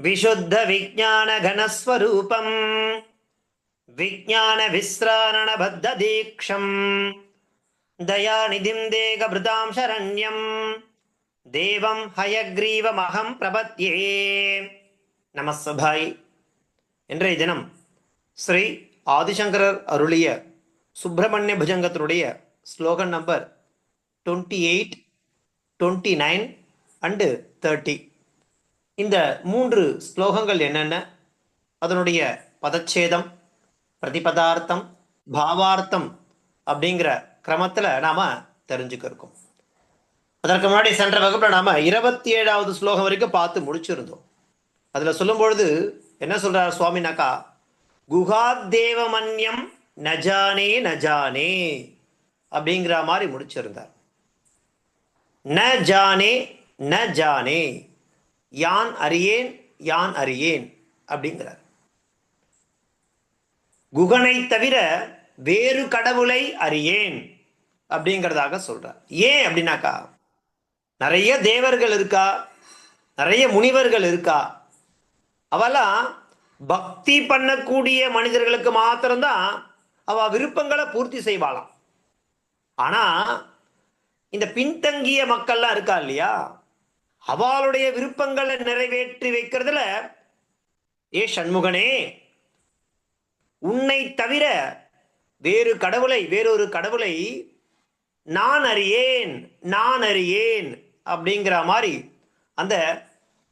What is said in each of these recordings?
விசுத்த விஜான கணஸ்வரூபம் விஜான விஸ்ராரண பத்த தீக்ஷம் தயாநிதிம் தேகபிருதாம் சரண்யம் தேவம் ஹயக்ரீவமகம் பிரபத்யே. நமஸ்தபாய். இன்றைய தினம் ஸ்ரீ ஆதிசங்கரர் அருளிய சுப்பிரமணிய புஜங்கத்தினுடைய ஸ்லோகன் நம்பர் 28, 29 அண்டு 30. இந்த 3 ஸ்லோகங்கள் என்னென்ன, அதனுடைய பதச்சேதம், பிரதிபதார்த்தம், பாவார்த்தம் அப்படிங்கிற கிரமத்தில் நாம் தெரிஞ்சுக்கிருக்கோம். அதற்கு முன்னாடி சென்ற வகுப்பில் நாம் 27வது ஸ்லோகம் வரைக்கும் பார்த்து முடிச்சிருந்தோம். அதில் சொல்லும் பொழுது என்ன சொல்கிறார் சுவாமினாக்கா, குகாத்தேவமன்யம் நஜானே நஜானே அப்படிங்கிற மாதிரி முடிச்சிருந்தார். ந ஜானே ந ஜானே, யான் அறியேன் யான் அறியேன் அப்படிங்கிறார். குகனை தவிர வேறு கடவுளை அறியேன் அப்படிங்கிறதாக சொல்றார். ஏன் அப்படின்னாக்கா, நிறைய தேவர்கள் இருக்கா, நிறைய முனிவர்கள் இருக்கா, அவெல்லாம் பக்தி பண்ணக்கூடிய மனிதர்களுக்கு மாத்திரம்தான் அவ விருப்பங்களை பூர்த்தி செய்வாளாம். ஆனா இந்த பின்தங்கிய மக்கள்லாம் இருக்கா இல்லையா, அவளுடைய விருப்பங்களை நிறைவேற்றி வைக்கிறதுல, ஏ சண்முகனே, உன்னை தவிர வேறொரு கடவுளை நான் அறியேன் நான் அறியேன் அப்படிங்கிற மாதிரி அந்த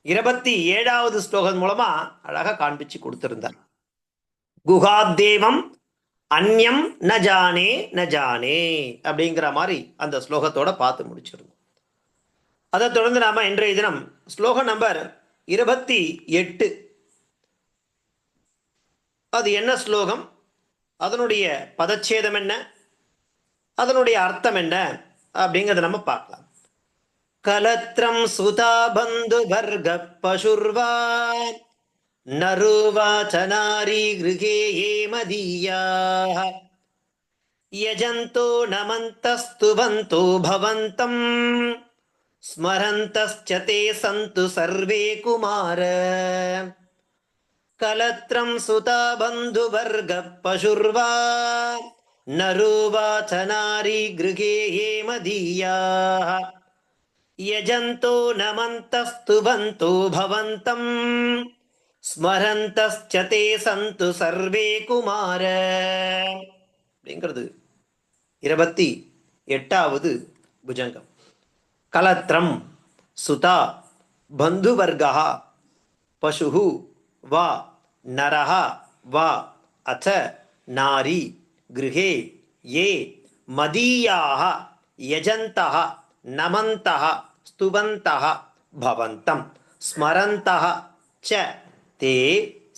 27வது ஸ்லோகம் மூலமா அழகா காண்பிச்சு கொடுத்திருந்தார். குகாத்தேவம் அந்யம் ந ஜானே ந ஜானே அப்படிங்கிற மாதிரி அந்த ஸ்லோகத்தோட பார்த்து முடிச்சிருந்தோம். அதை தொடர்ந்து நாம இன்றைய தினம் ஸ்லோகம் நம்பர் 28, அது என்ன ஸ்லோகம், அதனுடைய பதச்சேதம் என்ன, அதனுடைய அர்த்தம் என்ன அப்படிங்கிறத நம்ம பார்க்கலாம். கலத்ரம் சுதா பந்து வர்க பசுர்வா நருவாச்சனாரி கிருகே ஏ மதீயா யஜந்தோ நமந்தஸ்துவந்தோ பவந்தம் ஸ்மரந்தஸ்ச தே சந்து சர்வே குமார. கலத்ரம் சுதா பந்து வர்க பசுர்வா நருவாச்சனாரி கிருகே ஏ மதீயா யஜந்தோ நமந்தஸ்துவந்தோ பவந்தம் ஸ்மரந்தஸ்ச தே சந்து சர்வே குமார அப்படிங்கிறது 28வது புஜங்கம். கலத்ரம் சுதா பந்துவர்கா பசுஹு வா நரஹ வா அத நாரி கிருஹே ஏ மதீயாஹ யஜந்தஹ நமந்தஹ ஸ்துவந்தஹ பவந்தம் ஸ்மரந்தஹ ச தே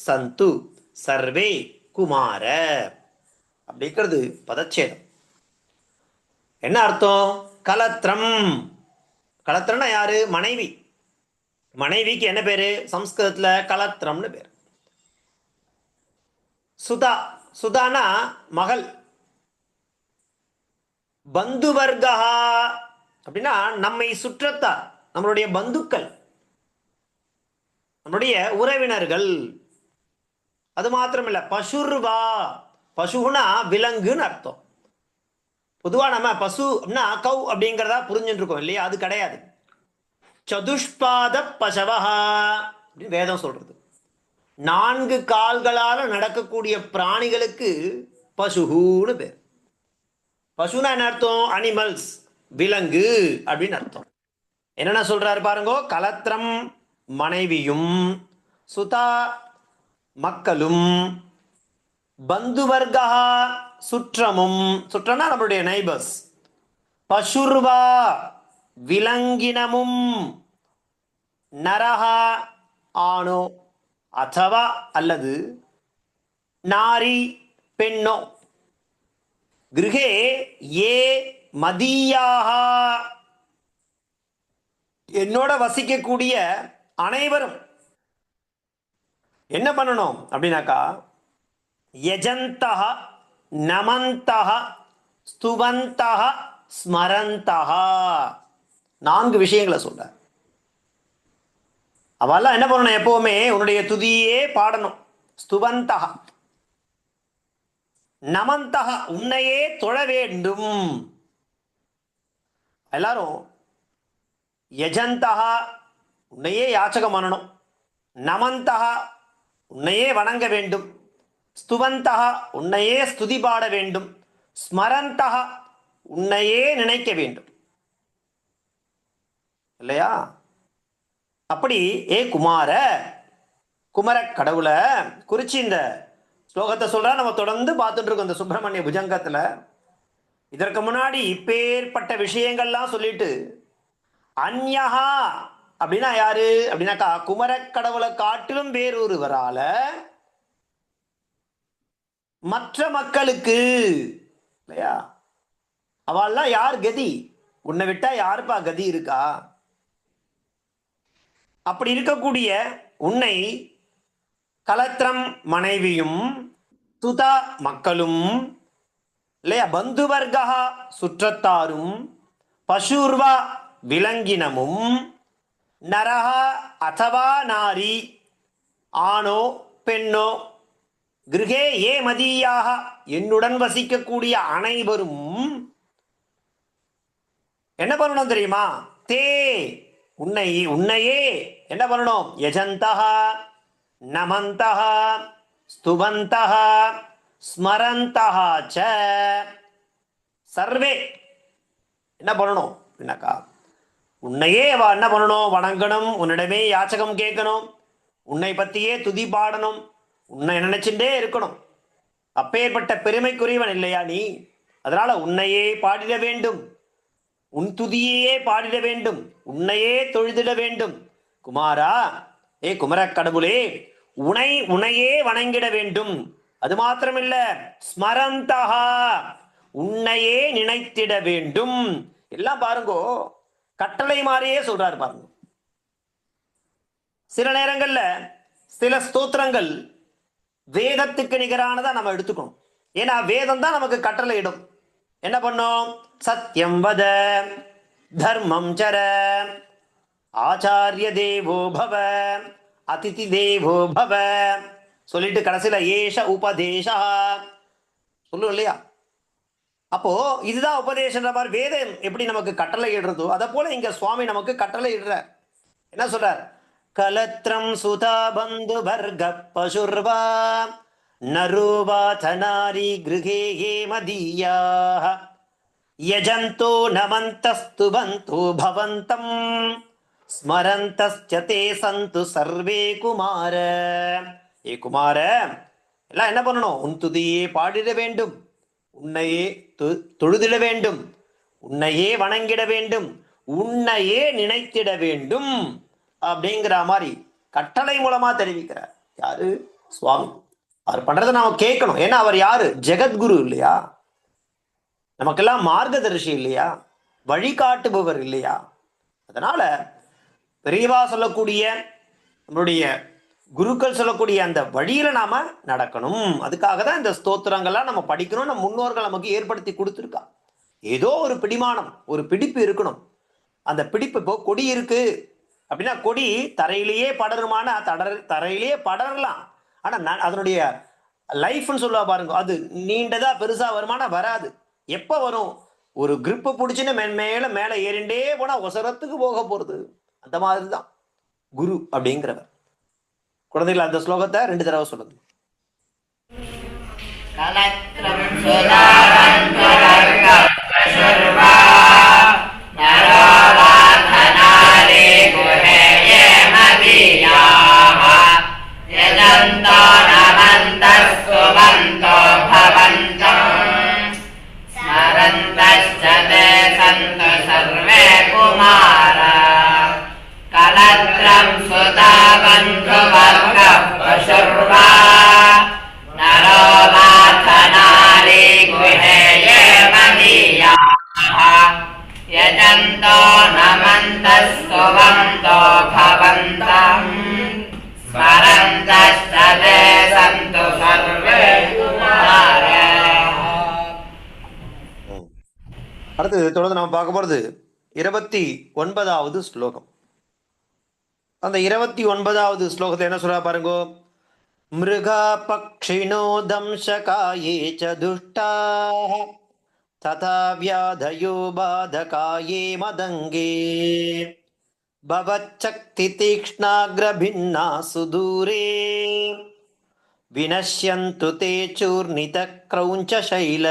சந்து சர்வே குமார அப்படிங்கிறது பதச்சேதம். என்ன அர்த்தம்? கலத்ரம், கலத்திரம்னா யாரு? மனைவி. மனைவிக்கு என்ன பேரு சம்ஸ்கிருதத்துல? கலத்திரம்னு பேர். சுதா, சுதானா மகள். பந்துவர்கா அப்படின்னா நம்மை சுற்றத்தார், நம்மளுடைய பந்துக்கள், நம்முடைய உறவினர்கள். அது மாத்திரமில்ல, பசுர்வா, பசுனா விலங்குன்னு அர்த்தம். பொதுவா நம்ம பசு அப்படின்னா கௌ அப்படிங்கிறதா புரிஞ்சுட்டு இருக்கோம் இல்லையா, அது கிடையாது. சதுஷ்பாத பசவஹா அப்படின்னு வேதம் சொல்றது. 4 கால்களால நடக்கக்கூடிய பிராணிகளுக்கு பசுன்னு பேர். பசுனா என்ன அர்த்தம்? அனிமல்ஸ், விலங்கு அப்படின்னு அர்த்தம். என்னென்ன சொல்றாரு பாருங்க. கலத்திரம் மனைவியும், சுதா மக்களும், பந்துவர்கா சுற்றமும், சுற்றம்னா நம்மளுடைய நைபர்ஸ், பசுர்வா விலங்கினமும், நரஹா ஆணோ அத்தவா அல்லது நாரி பெண்ணோ, கிருஹே ஏ மதீயாக என்னோட வசிக்கக்கூடிய அனைவரும் என்ன பண்ணணும் அப்படின்னாக்கா, யஜந்தஹ நமந்தஹ ஸ்துவந்தஹ ஸ்மரந்தஹ 4 விஷயங்களை சொல்ற. அவெல்லாம் என்ன பண்ணணும்? எப்பவுமே உன்னுடைய துதியே பாடணும். ஸ்துவந்தா நமந்தா, உன்னையே தொழ வேண்டும். எல்லாரும் யஜந்தா, உன்னையே யாச்சகம் பண்ணணும். நமந்தா, உன்னையே வணங்க வேண்டும். ஸ்துவந்தா, உன்னையே ஸ்துதி பாட வேண்டும். ஸ்மரந்தா, உன்னையே நினைக்க வேண்டும். இல்லையா? அப்படி ஏ குமார, குமர கடவுளை குறிச்சு இந்த ஸ்லோகத்தை சொல்றா. நம்ம தொடர்ந்து பார்த்துட்டு இருக்கோம் இந்த சுப்பிரமணிய புஜங்கத்துல. இதற்கு முன்னாடி இப்பேற்பட்ட விஷயங்கள்லாம் சொல்லிட்டு அந்யஹா அப்படின்னா யாரு அப்படின்னாக்கா குமர கடவுளை காட்டிலும் வேறொருவரால மற்ற மக்களுக்கு, இல்லையா, அவள்லாம் யார் கதி? உன்னை விட்டா யாருப்பா கதி இருக்கா? அப்படி இருக்கக்கூடிய உன்னை கலத்திரம் மனைவியும் துதா மக்களும், இல்லையா, பந்துவர்கா சுற்றத்தாரும், பசுர்வா விலங்கினமும், நரஹா அதவா நாரி ஆணோ பெண்ணோ, கிருஹே ஏ மதியாக என்னுடன் வசிக்கக்கூடிய அனைவரும் என்ன பண்ணணும் தெரியுமா? தே உன்னையே என்ன பண்ணணும்? யஜந்தா நமந்தா ஸ்துவந்தா ஸ்மரந்தா ச சர்வே என்ன பண்ணணும் அப்படின்னாக்கா உன்னையே என்ன பண்ணணும்? வணங்கணும். உன்னிடமே யாச்சகம் கேட்கணும். உன்னை பத்தியே துதி பாடணும். உன்னை நினைச்சுட்டே இருக்கணும். அப்பேற்பட்ட பெருமைக்குரியவன் இல்லையா நீ? அதனால உன்னையே பாடிட வேண்டும். உன் துதியே பாடிட வேண்டும். உன்னையே தொழுதிட வேண்டும். குமாரா, ஏ குமர கடவுளே, உன்னையே வணங்கிட வேண்டும். அது மாத்திரமில்ல, ஸ்மரந்தா, உன்னையே நினைத்திட வேண்டும். எல்லாம் பாருங்கோ, கட்டளை மாதிரியே சொல்றாரு பாருங்க. சில நேரங்கள்ல சில ஸ்தோத்திரங்கள் வேதத்துக்கு நிகரானதா நம்ம எடுத்துக்கணும். ஏன்னா வேதம் தான் நமக்கு கட்டளை இடும். என்ன பண்ணும்? சத்தியம் வத, தர்மம் சர, ஆச்சாரிய தேவோ பவ, அதிதி தேவோ பவ சொல்லிட்டு கடைசியில ஏஷ உபதேசா சொல்லும் இல்லையா? அப்போ இதுதான் உபதேசன்ற மாதிரி வேதம் எப்படி நமக்கு கட்டளை இடுறதோ அதை போல இங்க சுவாமி நமக்கு கட்டளை இடுற. என்ன சொல்றார்? கலத்ரம் சுதா பந்து வர்க பசுர்வா நருவா தனாரி கிருஹே ஏ மதியாக யஜந்தோ நமந்தஸ்துவந்தோ பவந்தம் ஸ்மரந்தஸ்சதே சந்து சர்வே குமார. ஏ குமார, எல்லாம் என்ன பண்ணணும்? உன் துதியே பாடிட வேண்டும். உன்னையே தொழுதிட வேண்டும். உன்னையே வணங்கிட வேண்டும். உன்னையே நினைத்திட வேண்டும் அப்படிங்கிற மாதிரி கட்டளை மூலமா தெரிவிக்கிறார். யாரு? சுவாமி. அவர் பண்றதை நாம கேட்கணும். ஏன்னா அவர் யாரு? ஜெகத்குரு இல்லையா? நமக்கெல்லாம் மார்க்கதரிசி இல்லையா? வழிகாட்டுபவர் இல்லையா? அதனால பெரியவா சொல்லக்கூடிய நம்மளுடைய குருக்கள் சொல்லக்கூடிய அந்த வழியில நாம நடக்கணும். அதுக்காக தான் இந்த ஸ்தோத்திரங்கள்லாம் நம்ம படிக்கணும். நம்ம முன்னோர்கள் நமக்கு ஏற்படுத்தி கொடுத்துருக்கா. ஏதோ ஒரு பிடிமானம், ஒரு பிடிப்பு இருக்கணும். அந்த பிடிப்பு, இப்போ கொடி இருக்கு அப்படின்னா கொடி தரையிலேயே படருமானா தரையிலேயே படரலாம். ஆனா அதனுடைய லைஃப்னு சொல்லுவா பாருங்க, அது நீண்டதா பெருசா வருமானா வராது. எப்ப வரும்? ஒரு கிரிப்பு பிடிச்சுன்னு மேல மேல ஏறிண்டே போனா ஒசரத்துக்கு போக போறது. அந்த மாதிரிதான் குரு அப்படிங்கிறவர். குழந்தைகள் அந்த ஸ்லோகத்தை 2 தடவை சொல்லுங்க. அடுத்து தொடர்ந்து நம்ம பார்க்க போறது 29வது ஸ்லோகம். அந்த 29வது ஸ்லோகத்தில் என்ன சொல்றா பாருங்கோ. மிருகா பக்ஷிணோ தம்சகாயே ச துஷ்டாः ததா வியாதயோ பாதகாயே மதங்கே பவச்சக்தி தீக்ஷ்ணாக்ரபின்னா சுதூரே வினஷ்யந்து தே சூர்ணித க்ரௌஞ்ச சைல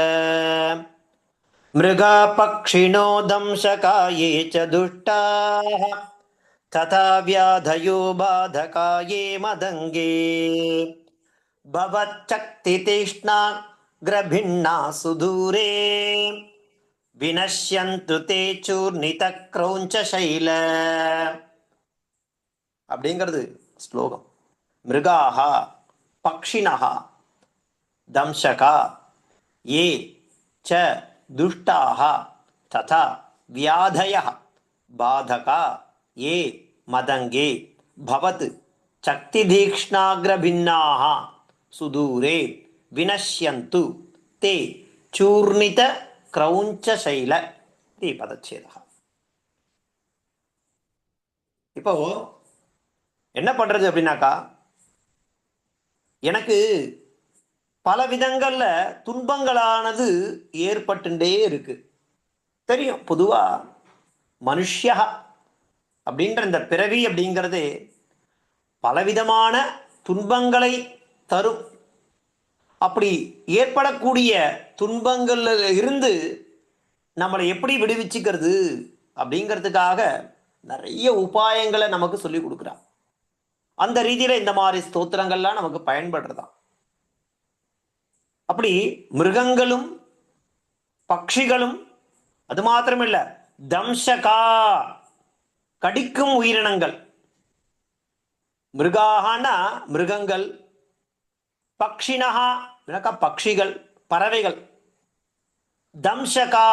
மிருகா பக்ஷிணோ தம்சகாயே ச துஷ்டாः ததா வியாதயோ பாதகாயே மதங்கே பவச்சக்தி தீக்ஷ்ணாக்ரபின்னா சுதூரே வினஷ்யந்து தே சூர்ணித க்ரௌஞ்ச சைல அப்படிங்கிறது ஸ்லோகம். மிருகாஹா பக்ஷிணஹா தம்சகா ஏ ச துஷ்டாஹ ததா வியாதயः பாதகா ஏ மதங்கே பவத் சக்தி தீக்ஷ்ணாக்ரபின்னாஹ சுதூரே வினஷ்யந்து தே சூர்ணித க்ரௌஞ்ச சைல தே பதச்சேதா. இப்போ என்ன பண்றது அப்படின்னாக்கா, எனக்கு பல விதங்கள்ல துன்பங்களானது ஏற்பட்டுட்டே இருக்கு. தெரியும், பொதுவா மனுஷ்யா அப்படின்ற இந்த பிறவி அப்படிங்கிறது பலவிதமான துன்பங்களை தரும். அப்படி ஏற்படக்கூடிய துன்பங்கள்ல இருந்து நம்மளை எப்படி விடுவிச்சுக்கிறது அப்படிங்கிறதுக்காக நிறைய உபாயங்களை நமக்கு சொல்லி கொடுக்குறான். அந்த ரீதியில இந்த மாதிரி ஸ்தோத்திரங்கள்லாம் நமக்கு பயன்படுறதா. அப்படி மிருகங்களும் பட்சிகளும், அது மாத்திரமில்ல, தம்சகா கடிக்கும் உயிரினங்கள். மிருகாகனா மிருகங்கள், பக்ஷினஹா பட்சிகள் பறவைகள், தம்சகா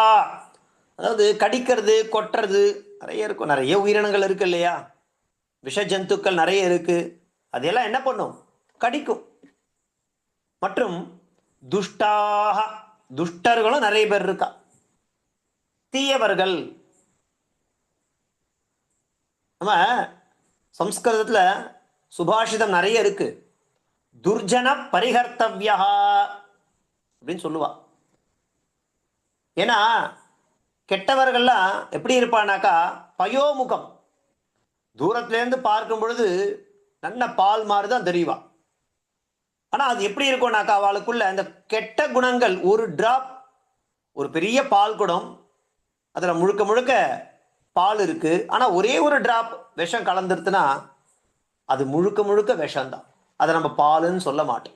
அதாவது கடிக்கிறது கொட்டுறது நிறைய இருக்கும். நிறைய உயிரினங்கள் இருக்கு இல்லையா, விஷ ஜந்துக்கள் நிறைய இருக்கு. அதெல்லாம் என்ன பண்ணும், கடிக்கும். மற்றும் துஷ்டாக துஷ்டர்களும் நிறைய பேர் இருக்கா, தீயவர்கள். நம்ம சம்ஸ்கிருதத்துல சுபாஷிதம் நிறைய இருக்கு. துர்ஜன பரிகர்த்தவ்யா அப்படின்னு சொல்லுவா. ஏன்னா கெட்டவர்கள்லாம் எப்படி இருப்பானாக்கா, பயோமுகம், தூரத்திலேருந்து பார்க்கும் பொழுது நல்ல பால் மாதிரி தான் தெரியுவா. ஆனா அது எப்படி இருக்கும்னாக்கா, அவளுக்குள்ள இந்த கெட்ட குணங்கள் ஒரு டிராப், ஒரு பெரிய பால் குடம், அதுல முழுக்க முழுக்க பால் இருக்கு, ஆனா ஒரே ஒரு டிராப் விஷம் கலந்துருத்துனா அது முழுக்க முழுக்க விஷம்தான். அதை நம்ம பாலுன்னு சொல்ல மாட்டோம்.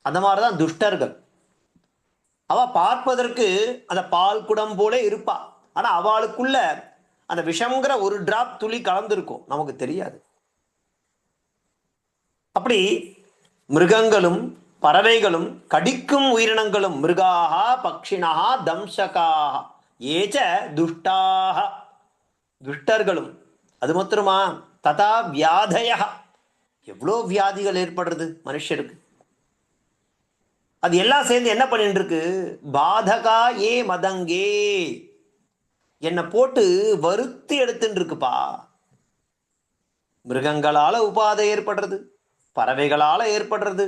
அந்த மாதிரிதான் துஷ்டர்கள். அவ பார்ப்பதற்கு அந்த பால் குடம் போல இருப்பா, ஆனா அவளுக்குள்ள அந்த விஷம்ங்கிற ஒரு டிராப் துளி கலந்துருக்கும், நமக்கு தெரியாது. அப்படி மிருகங்களும் பறவைகளும் கடிக்கும் உயிரினங்களும், மிருகாஹா பக்ஷினஹா தம்சகாஹ ஏச்ச துஷ்டாஹ துஷ்டர்களும். அது மாத்திரமா, ததா வியாதய எவ்வளோ வியாதிகள் ஏற்படுறது மனுஷருக்கு. அது எல்லாம் சேர்ந்து என்ன பண்ணிட்டு இருக்கு, பாதகா ஏ மதங்கே என்னை போட்டு வருத்தி எடுத்துட்டு இருக்குப்பா. மிருகங்களால உபாதை ஏற்படுறது, பறவைகளால ஏற்படுறது,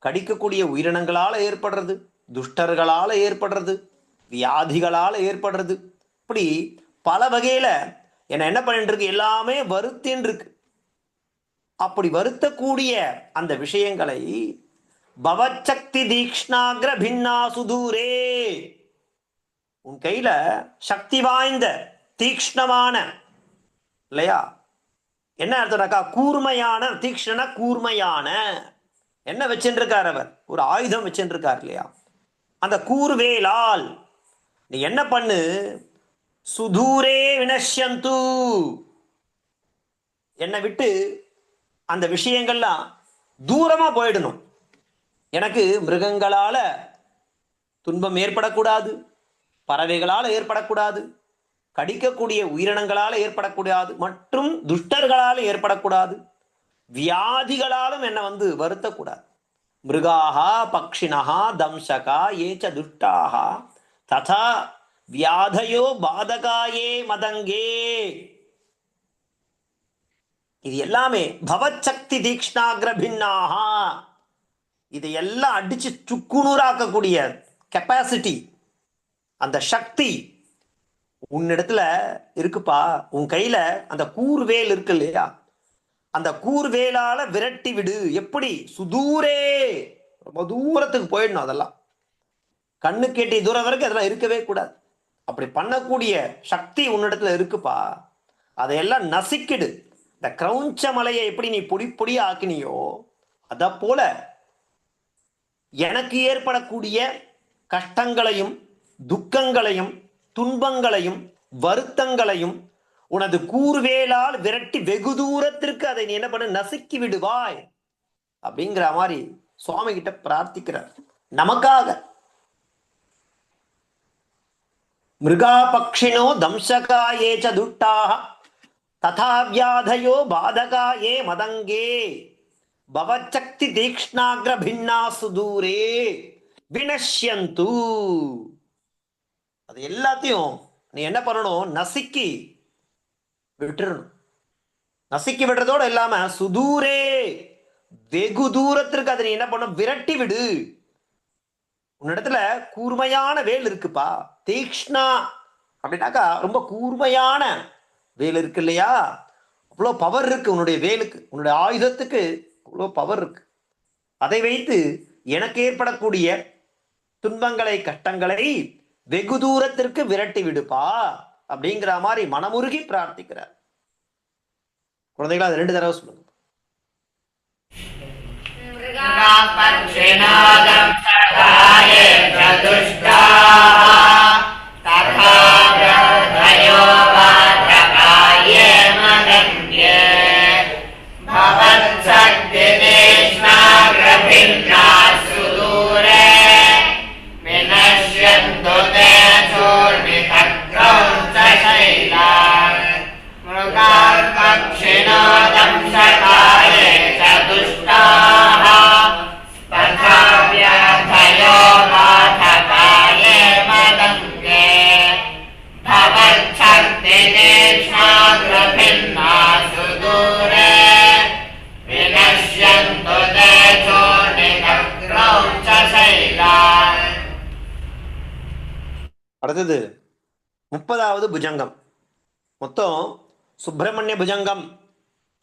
கடிக்கக்கூடிய உயிரினங்களால ஏற்படுறது, துஷ்டர்களால ஏற்படுறது, வியாதிகளால ஏற்படுறது. இப்படி பல வகையில என்ன பண்ணிட்டு இருக்கு, எல்லாமே வருத்தின்னு இருக்கு. அப்படி வருத்தக்கூடிய அந்த விஷயங்களை பவச்சக்தி தீக்ஷ்ணாக்ர பின்னா சுதூரே, உன் கையில சக்தி வாய்ந்த தீக்ஷ்ணமான, இல்லையா, என்ன அர்த்தம்னாக்கா கூர்மையான, தீக்ஷ்ண கூர்மையான என்ன வச்சுருக்கார் அவர், ஒரு ஆயுதம் வச்சுருக்கார் இல்லையா, அந்த கூர்வேலால் நீ என்ன பண்ணு, சுதூரே வினஷ்யந்து, என்னை விட்டு அந்த விஷயங்கள்லாம் தூரமா போயிடணும். எனக்கு மிருகங்களால துன்பம் ஏற்படக்கூடாது, பறவைகளால் ஏற்படக்கூடாது, கடிக்கக்கூடிய உயிரினங்களால் ஏற்படக்கூடாது, மற்றும் துஷ்டர்களால் ஏற்படக்கூடாது, வியாதிகளாலும் என்னை வருத்தக்கூடாது. மிருகாஹா பக்ஷினஹா தம்சகா ஏச்ச துஷ்டாஹா ததா வியாதயோ பாதகாயே மதங்கே. இது எல்லாமே பவச்சக்தி தீக்ஷ்ணாகிர பின்னாகா, இதையெல்லாம் அடிச்சு சுக்குநூறாக்கக்கூடிய கெப்பாசிட்டி, அந்த சக்தி உன்னிடத்துல இருக்குப்பா. உன் கையில அந்த கூர்வேல் இருக்கு இல்லையா, அந்த கூர்வேலால விரட்டி விடு. எப்படி? சுதூரே, ரொம்ப தூரத்துக்கு போயிடணும். அதெல்லாம் கண்ணு கேட்டிய தூரம் வரைக்கும் அதெல்லாம் இருக்கவே கூடாது. அப்படி பண்ணக்கூடிய சக்தி உன்னிடத்துல இருக்குப்பா. அதையெல்லாம் நசிக்கிடு. இந்த கிரௌஞ்ச மலையை எப்படி நீ பொடி பொடியா ஆக்கினியோ, அத போல எனக்கு ஏற்படக்கூடிய கஷ்டங்களையும் துக்கங்களையும் துன்பங்களையும் வருத்தங்களையும் உனது கூர்வேலால் விரட்டி வெகு தூரத்திற்கு அதை நீ என்ன பண்ண, நசுக்கி விடுவாய் அப்படிங்கிற மாதிரி சுவாமி கிட்ட பிரார்த்திக்கிறார் நமக்காக. மிருகா பக்ஷினோ தம்சகாயே ச துட்டாஹ ததா வியாதயோ பாதகாயே மதங்கே பவச்சக்தி தீக்ஷ்ணாக்ர பின்னா சுதூரே வினஷ்யந்து. அது எல்லாத்தையும் நீ என்ன பண்ணணும், நசுக்கி விட்டுறணும். நசுக்கி விடுறதோட இல்லாம சுதூரே, வெகு தூரத்திற்கு அதை நீ என்ன பண்ண, விரட்டி விடு. உன்னிடத்துல கூர்மையான வேல் இருக்குப்பா. தீக்ஷ்ணா அப்படின்னாக்கா ரொம்ப கூர்மையான வேல் இருக்கு இல்லையா, அவ்வளோ பவர் இருக்கு உன்னுடைய வேலுக்கு, உன்னுடைய ஆயுதத்துக்கு அவ்வளோ பவர் இருக்கு. அதை வைத்து எனக்கு ஏற்படக்கூடிய துன்பங்களை கஷ்டங்களை வெகு தூரத்திற்கு விரட்டி விடுப்பா அப்படிங்கிற மாதிரி மனமுருகி பிரார்த்திக்கிறார். குழந்தைகளா அது 2 தடவை சொல்லுங்க. அடுத்தது 30வது புஜங்கம். மொத்தம் சுப்பிரமணிய புஜங்கம்,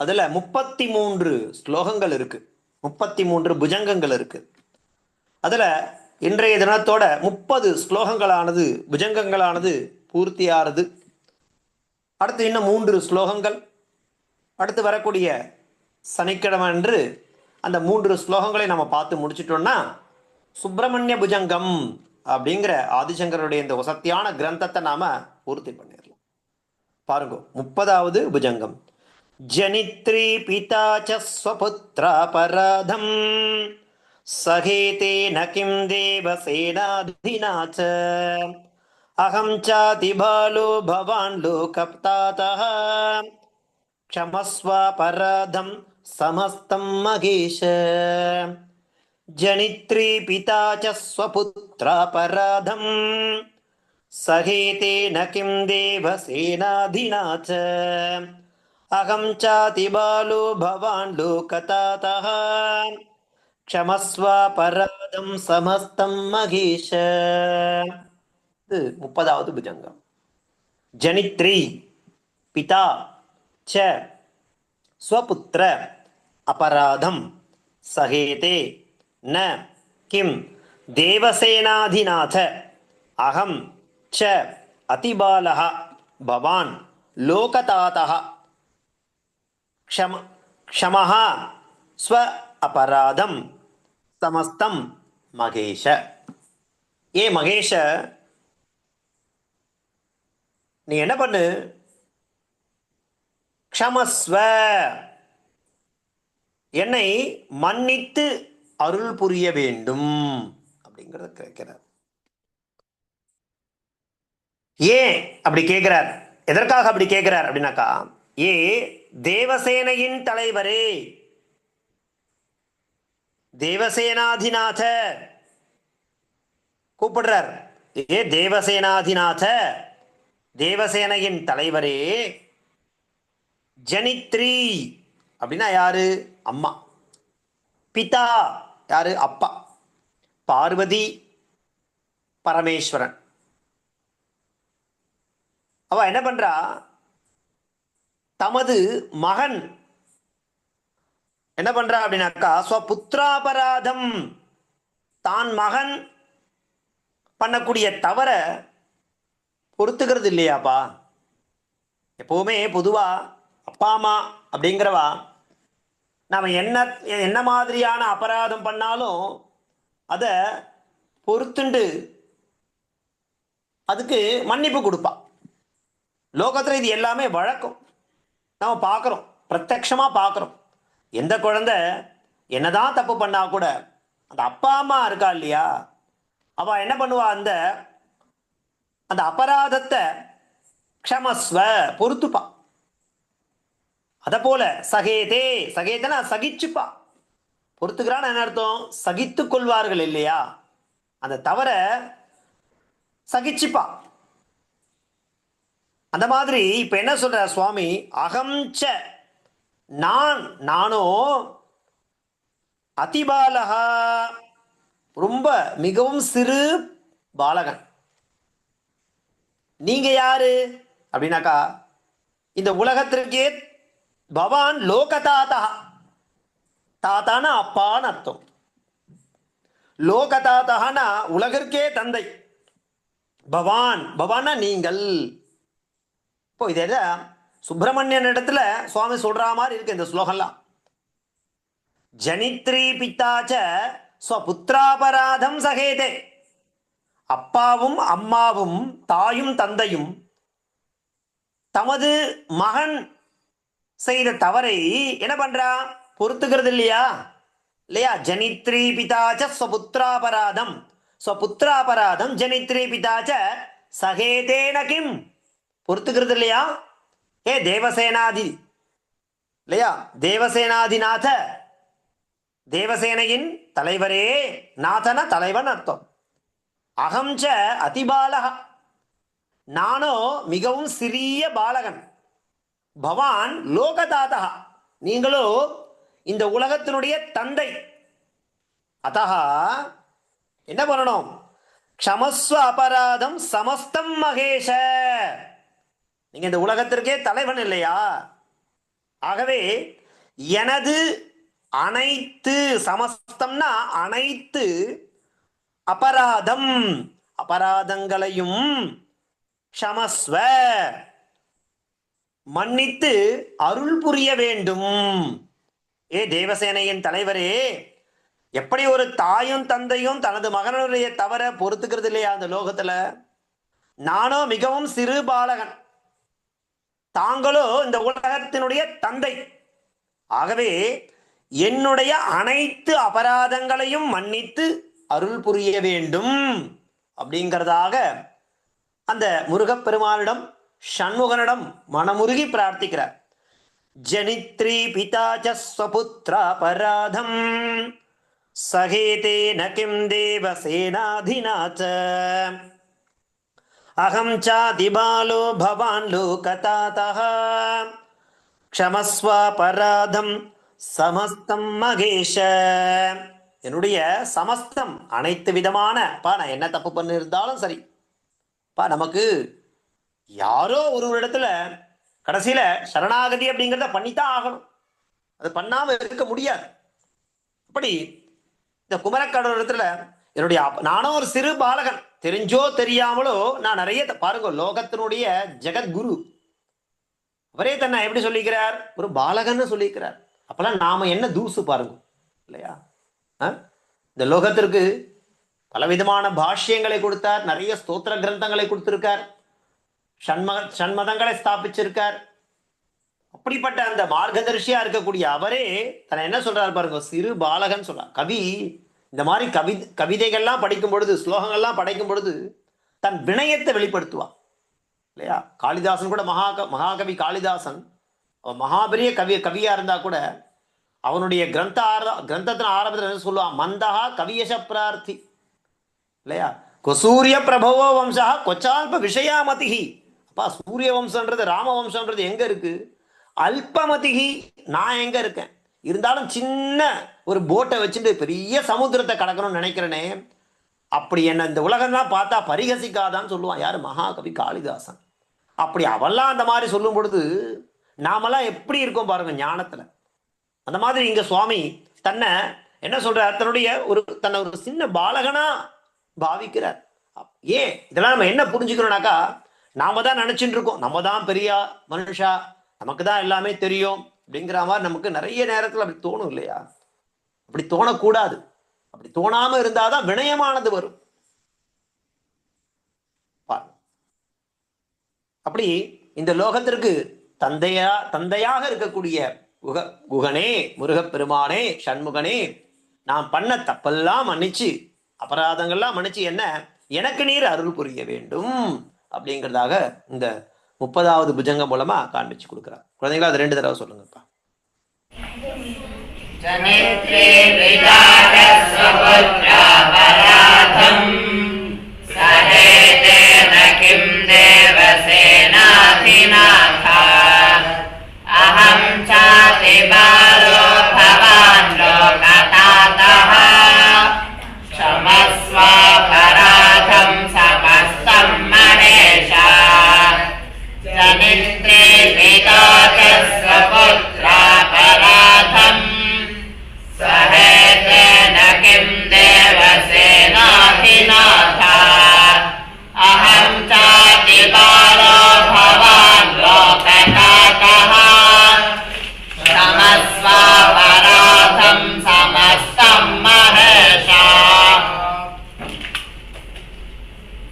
அதுல 33 ஸ்லோகங்கள் இருக்கு, 33 புஜங்கங்கள் இருக்கு. அதுல இன்றைய தினத்தோட 30 ஸ்லோகங்களானது புஜங்கங்களானது பூர்த்தியானது. அடுத்து இன்னும் 3 ஸ்லோகங்கள். அடுத்து வரக்கூடிய சனிக்கிழமை அன்று அந்த 3 ஸ்லோகங்களை நம்ம பார்த்து முடிச்சிட்டோம்னா சுப்பிரமணிய புஜங்கம் அப்படிங்கிற ஆதிசங்கருடைய இந்த வசத்தியான கிரந்தத்தை நாம பூர்த்தி பண்ணிடலாம். பாருங்க 30வது புஜங்கம். ஜனித்ரி பிதா ச ஸ்வபுத்ரா பராதம் சகேதே நகிம் தேவசேனாதினா ச அகம் சாதி பாலோ பவான் லோகப்தாதः க்ஷமஸ்வ பராதம் சமஸ்தம் மகேஷ. ஜனித்ரி பிதா ச ஸ்வபுத்ராபராதம் சகேதேன கிம் தேவசேனாதினா ச அகம் சாதி பாலோ பவான் லோகதாதः க்ஷமஸ்வ பராதம் சமஸ்தம் மகேஷ. இது 30வது புஜங்கம். ஜனித்ரி பிதா ச ஸ்வபுத்ர அபராதம் சகேதே ந கிம் தேவசேனாதிநாத அகம் ச அதிபாலஹ பவான் லோகதாதः க்ஷமஹ ஸ்வ அபராதம் சமஸ்தம் மகேஷ. ஏ மகேஷ, நீ என்ன பண்ணு, க்ஷமஸ்வ, என்னை மன்னித்து அருள் புரிய வேண்டும் அப்படிங்கிறத கேட்கிறார். ஏன் அப்படி கேட்கிறார், எதற்காக அப்படி கேட்கிறார் அப்படின்னாக்கா, ஏ தேவசேனையின் தலைவரே, தேவசேனாதிநாத கூப்பிடுறார். ஏ தேவசேனாதிநாத, தேவசேனையின் தலைவரே, ஜனித்ரி அப்படின்னா யாரு? அம்மா. பிதா யாரு? அப்பா. பார்வதி பரமேஸ்வரன். அவ என்ன பண்றா? தமது மகன் என்ன பண்றா அப்படின்னாக்கா, புத்திராபராதம், தான் மகன் பண்ணக்கூடிய தவற பொறுத்துக்கிறது இல்லையாப்பா. எப்பவுமே பொதுவா அப்பா அம்மா அப்படிங்கிறவா நாம என்ன என்ன மாதிரியான அபராதம் பண்ணாலும் அதை பொறுத்துண்டு அதுக்கு மன்னிப்பு கொடுப்பா. லோகத்துல இது எல்லாமே வழக்கம். நம்ம பார்க்குறோம், பிரத்யக்ஷமா பார்க்குறோம். எந்த குழந்தை என்னதான் தப்பு பண்ணா கூட அந்த அப்பா அம்மா இருக்கா இல்லையா, அவ என்ன பண்ணுவா? அந்த அந்த அபராதத்தை க்ஷமஸ்வ பொறுத்துப்பா. அத போல சகேதே, சகேதனா சகிச்சுப்பா. பொறுத்துக்கிறான்னு என்ன அர்த்தம்? சகித்துக் கொள்வார்கள் இல்லையா, அந்த தவற சகிச்சுப்பா. அந்த மாதிரி இப்ப என்ன சொல்ற சுவாமி? அகம்ச, நானோ அதிபாலகா, ரொம்ப மிகவும் சிறு பாலகன். நீங்க யாரு அப்படின்னாக்கா, இந்த உலகத்திற்கே பவான் லோகதாதா, தாத்தான அப்பான்னு அர்த்தம். லோகதாதகனா உலகிற்கே தந்தை. பவான், பவான்னா நீங்கள். இப்போ இதை சுப்பிரமணியன் இடத்துல சுவாமி சொல்ற மாதிரி இருக்கு இந்த ஸ்லோகம்லாம். ஜனித்ரி பித்தாச்ச ஸ்வபுத்திராபராதம் சகேதே. அப்பாவும் அம்மாவும் தாயும் தந்தையும் தமது மகன் செய்த தவறை என்ன பண்றா? பொறுத்துக்கிறது இல்லையா, இல்லையா? ஜனித்ரி பிதாச்ச ஸ்வபுத்திராபராதம், ஸ்வபுத்திராபராதம் ஜனித்ரி பிதாச்ச சகேதேன கிம், பொறுத்துக்கிறது இல்லையா? ஏ தேவசேனாதி, இல்லையா? தேவசேனாதிநாத, தேவசேனையின் தலைவரே, நாதன தலைவன் அர்த்தம். அகம்ச அதிபாலக, நானோ மிகவும் சிறிய பாலகன். பவான் லோகதாதா, நீங்களோ இந்த உலகத்தினுடைய தந்தை. அத்தஹ என்ன பண்ணணும்? க்ஷமஸ்வ அபராதம் சமஸ்தம் மகேஷ, நீங்க இந்த உலகத்திற்கே தலைவன் இல்லையா, ஆகவே எனது அனைத்து, சமஸ்தம்னா அனைத்து, அபராதம் அபராதங்களையும், க்ஷமஸ்வ மன்னித்து அருள் புரிய வேண்டும். ஏ தேவசேனையின் தலைவரே, எப்படி ஒரு தாயும் தந்தையும் தனது மகனுடைய தவற பொறுத்துக்கிறது இல்லையா அந்த லோகத்துல, நானோ மிகவும் சிறு பாலகன், தாங்களோ இந்த உலகத்தினுடைய தந்தை. ஆகவே என்னுடைய அனைத்து அபராதங்களையும் மன்னித்து அருள் புரிய வேண்டும் அப்படிங்கிறதாக அந்த முருகப்பெருமானிடம், ஷண்முகனிடம் மனமுருகி பிரார்த்திக்கிறார். ஜனித்ரி பிதாச்ச ஸ்வபுத்ராபராதம் சகேதே நகிம் தேவசேனாதிநாத அகம் சாதிபாலோ பவான் லோகதாதஹ க்ஷமஸ்வாபராதம் சமஸ்தம் மகேஷ, என்னுடைய சமஸ்தம் அனைத்து விதமான, நான் என்ன தப்பு பண்ணிருந்தாலும் சரி நமக்கு யாரோ ஒரு இடத்துல கடைசியில சரணாகதி அப்படிங்கிறத பண்ணித்தான் ஆகணும், அது பண்ணாம இருக்க முடியாது. அப்படி இந்த குமரக்கடவுளத்துல என்னுடைய நானும் ஒரு சிறு பாலகன், தெரிஞ்சோ தெரியாமலோ நான் நிறைய பாருங்க, லோகத்தினுடைய ஜெகத்குரு அவரே தன்னை எப்படி சொல்லிக்கிறார்? ஒரு பாலகன்னு சொல்லிக்கிறார். அப்பெல்லாம் நாம என்ன தூசு பாருங்க, இல்லையா? இந்த லோகத்திற்கு பலவிதமான பாஷ்யங்களை கொடுத்தார், நிறைய ஸ்தோத்திர கிரந்தங்களை கொடுத்திருக்கார், ஷண்மதங்களை ஸ்தாபிச்சிருக்கார். அப்படிப்பட்ட அந்த மார்க்கதர்ஷியா இருக்கக்கூடிய அவரே தன்னை என்ன சொல்றாரு பாருங்க, சிறு பாலகன் சொல்றார். கவி இந்த மாதிரி கவிதைகள்லாம் படிக்கும் பொழுது, ஸ்லோகங்கள்லாம் படைக்கும் பொழுது தன் வினயத்தை வெளிப்படுத்துவான், இல்லையா? காளிதாசன் கூட மகாகவி காளிதாசன் அவன் மகாபெரிய கவியா இருந்தா கூட அவனுடைய கிரந்தத்தின் ஆரம்பத்தில் என்ன சொல்லுவான்? மந்தகா கவியச பிரார்த்தி, இல்லையா? கொசூரிய பிரபவோ வம்சா கொச்சால்ப விஷயாமதிஹி. அப்பா, சூரிய வம்சம்ன்றது ராம வம்சம்ன்றது எங்க இருக்கு? அல்பமதிகி, நான் எங்க இருக்கேன், இருந்தாலும் சின்ன ஒரு போட்டை வச்சுட்டு பெரிய சமுத்திரத்தை கடக்கணும்னு நினைக்கிறேனே, அப்படி என்ன இந்த உலகம்லாம் பார்த்தா பரிகசிக்காதான்னு சொல்லுவான் யாரு, மகாகவி காளிதாசன். அப்படி அவெல்லாம் அந்த மாதிரி சொல்லும் பொழுது நாமெல்லாம் எப்படி இருக்கோம் பாருங்க ஞானத்துல. அந்த மாதிரி இங்க சுவாமி தன்னை என்ன சொல்றார், தன்னை ஒரு சின்ன பாலகனா பாவிக்கிறார். ஏன் இதெல்லாம் நம்ம என்ன புரிஞ்சுக்கிறோம்னாக்கா, நாம தான் நினைச்சுட்டு இருக்கோம் நம்ம தான் பெரிய மனுஷா, நமக்கு தான் எல்லாமே தெரியும் அப்படிங்கிற மாதிரி நமக்கு நிறைய நேரத்தில் அப்படி தோணும் இல்லையா? அப்படி தோணக்கூடாது. அப்படி தோணாம இருந்தாதான் வினயமானது வரும். அப்படி இந்த லோகத்திற்கு தந்தையாக இருக்கக்கூடிய குகனே, முருகப்பெருமானே, சண்முகனே, நான் பண்ண தப்பெல்லாம் மன்னிச்சு, அபராதங்கள்லாம் மன்னிச்சு என்ன எனக்கு நீர் அருள் புரிய வேண்டும் அப்படிங்கிறதாக இந்த 30வது புஜங்கம் மூலமா காண்பிச்சு கொடுக்கிறார். குழந்தைங்களா அது 2 தடவை சொல்லுங்கப்பா.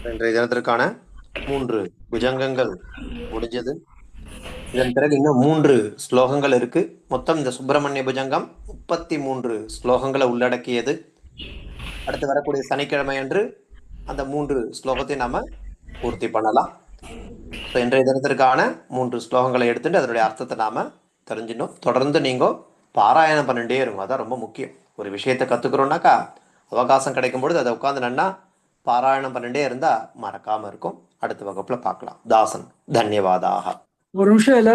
இன்றைய தினத்திற்கான 3 புஜங்கங்கள் முடிஞ்சது. இதன் பிறகு இன்னும் 3 ஸ்லோகங்கள் இருக்கு. மொத்தம் இந்த சுப்பிரமணிய புஜங்கம் 33 ஸ்லோகங்களை உள்ளடக்கியது. அடுத்து வரக்கூடிய சனிக்கிழமை அன்று அந்த 3 ஸ்லோகத்தை நாம பூர்த்தி பண்ணலாம். இன்றைய தினத்திற்கான 3 ஸ்லோகங்களை எடுத்துட்டு அதனுடைய அர்த்தத்தை நாம தெரிஞ்சிடணும். தொடர்ந்து நீங்க பாராயணம் பண்ணிட்டே இருக்கும். அதான் ரொம்ப முக்கியம். ஒரு விஷயத்தை கத்துக்கிறோம்னாக்கா அவகாசம் கிடைக்கும் பொழுது அதை உட்காந்து நன்னா பாராயணம் பண்ணிட்டே இருந்தா மறக்காம இருக்கும். அடுத்த வகுப்புல பார்க்கலாம். தாசன், தன்யவாதாக. ஒரு நிமிஷம் எல்லாரும்